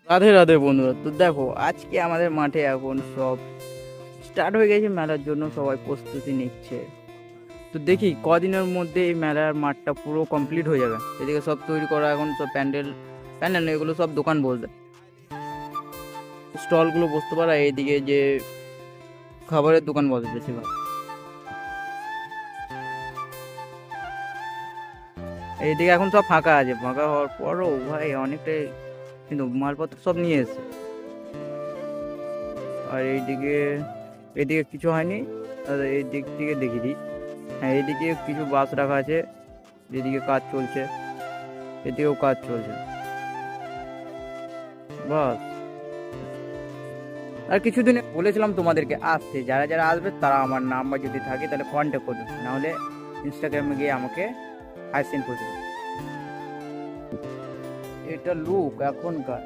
রাধে রাধে বন্ধুরা, তো দেখো আজকে আমাদের মাঠে এখন সব স্টার্ট হয়ে গেছে, মেলার জন্য সবাই প্রস্তুতি নিচ্ছে। তো দেখি কদিনের মধ্যে এই মেলার মাঠটা পুরো কমপ্লিট হয়ে যাবে। এদিকে সব তৈরি করা, এখন সব প্যান্ডেল প্যান্ডেল এগুলো সব দোকান বসবে, স্টলগুলো বসতে পারা। এইদিকে যে খাবারের দোকান বসবে বেশিরভাগ। এইদিকে এখন সব ফাঁকা আছে, ফাঁকা হওয়ার পরও ভাই অনেকটাই কিন্তু মালপত্র সব নিয়ে এসেছে। আর এইদিকে এদিকে কিছু হয়নি। আর এই দিক থেকে দেখি দিই। হ্যাঁ, এদিকে কিছু বাস রাখা আছে, এদিকে কাজ চলছে, এদিকেও কাজ চলছে। বাস আর কিছুদিনে বলেছিলাম তোমাদেরকে আসতে, যারা যারা আসবে তারা আমার নাম্বার যদি থাকে তাহলে কন্ট্যাক্ট করবে, নাহলে ইনস্টাগ্রামে গিয়ে আমাকে হাই সেন্ড করে দেবে। এটা লুক এখনকার।